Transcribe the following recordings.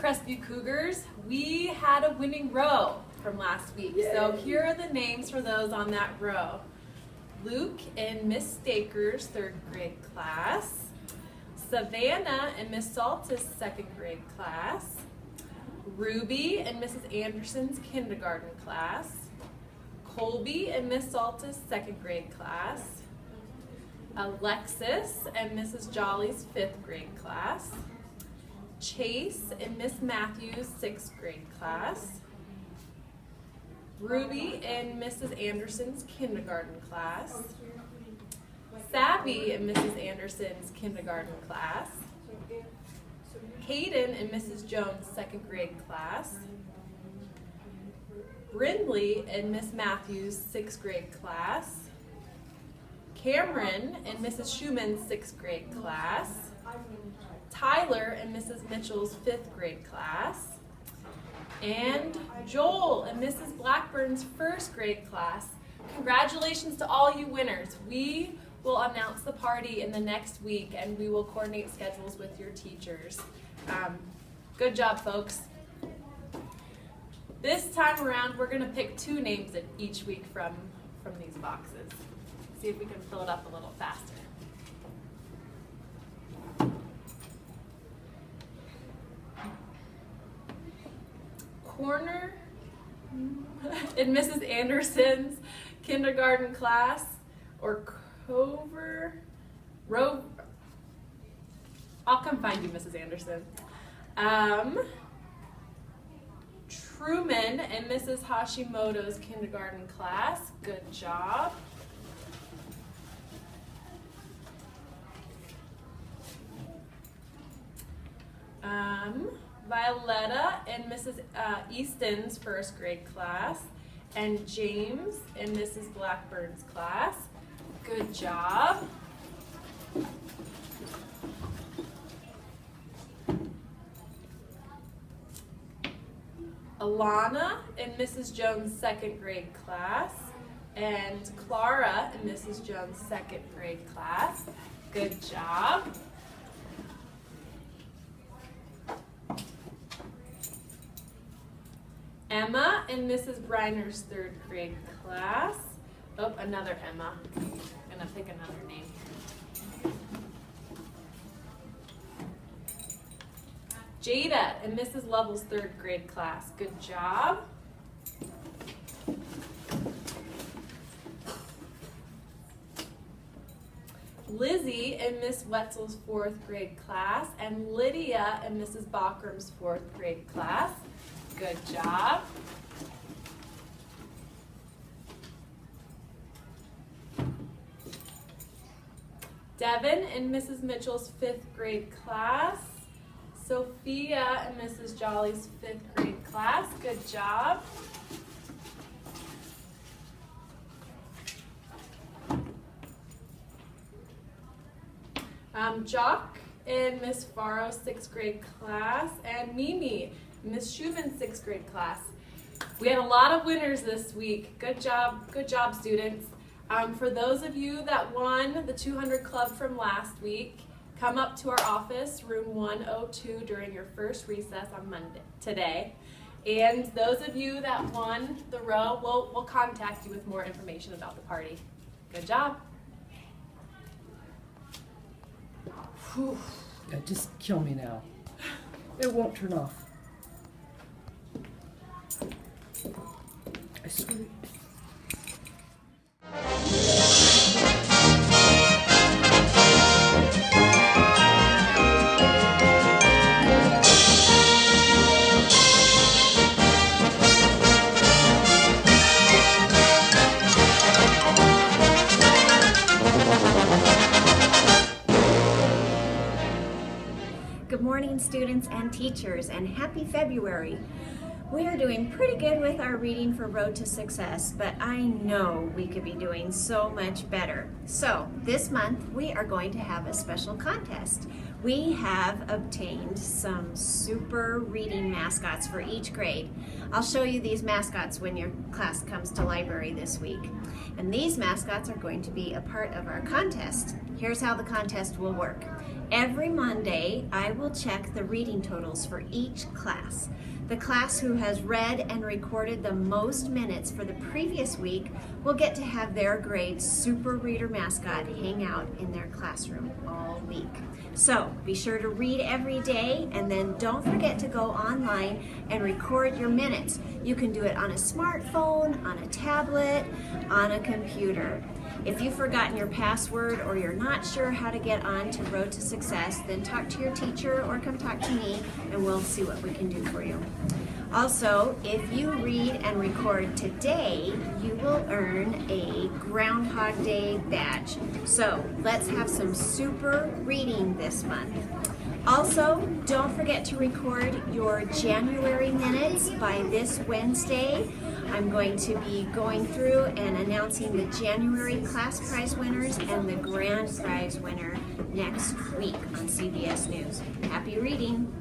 Crestview Cougars, we had a winning row from last week. Yay. So here are the names for those on that row. Luke in Miss Staker's 3rd grade class. Savannah in Miss Saltis' 2nd grade class. Ruby in Mrs. Anderson's kindergarten class. Colby in Miss Saltis' 2nd grade class. Alexis in Mrs. Jolly's 5th grade class. Chase in Miss Matthews' 6th grade class. Ruby in Mrs. Anderson's kindergarten class. Savvy in Mrs. Anderson's kindergarten class. Hayden in Mrs. Jones' 2nd grade class. Brindley in Miss Matthews' 6th grade class. Cameron in Mrs. Schumann's 6th grade class. Tyler in Mrs. Mitchell's 5th grade class. And Joel in Mrs. Blackburn's 1st grade class. Congratulations to all you winners. We will announce the party in the next week and we will coordinate schedules with your teachers. Good job, folks. This time around, we're going to pick 2 names each week from these boxes. See if we can fill it up a little faster. Corner in Mrs. Anderson's kindergarten class, or Rover. I'll come find you, Mrs. Anderson. Truman in Mrs. Hashimoto's kindergarten class. Good job. Violetta in Mrs. Easton's first grade class, and James in Mrs. Blackburn's class. Good job. Alana in Mrs. Jones' second grade class, and Clara in Mrs. Jones' second grade class. Good job. Emma in Mrs. Briner's third grade class. Oh, another Emma. I'm gonna pick another name. Jada in Mrs. Lovell's third grade class. Good job. Lizzie in Miss Wetzel's fourth grade class, and Lydia in Mrs. Bachram's fourth grade class. Good job. Devin in Mrs. Mitchell's fifth grade class. Sophia in Mrs. Jolly's fifth grade class. Good job. Jock in Miss Farrow's sixth grade class, and Mimi in Miss Schumann's sixth grade class. We had a lot of winners this week. Good job, students. For those of you that won the 200 Club from last week, come up to our office, room 102, during your first recess on today. And those of you that won the row, we'll contact you with more information about the party. Good job. Whew. Just kill me now. It won't turn off. I swear. Good morning, students and teachers, and happy February. We are doing pretty good with our reading for Road to Success, but I know we could be doing so much better. So this month we are going to have a special contest. We have obtained some super reading mascots for each grade. I'll show you these mascots when your class comes to library this week. And these mascots are going to be a part of our contest. Here's how the contest will work. Every Monday, I will check the reading totals for each class. The class who has read and recorded the most minutes for the previous week will get to have their grade super reader mascot hang out in their classroom all week. So be sure to read every day, and then don't forget to go online and record your minutes. You can do it on a smartphone, on a tablet, on a computer. If you've forgotten your password or you're not sure how to get on to Road to Success, then talk to your teacher or come talk to me and we'll see what we can do for you. Also, if you read and record today, you will earn a Groundhog Day badge. So let's have some super reading this month. Also, don't forget to record your January minutes by this Wednesday. I'm going to be going through and announcing the January class prize winners and the grand prize winner next week on CBS News. Happy reading!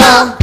Bell.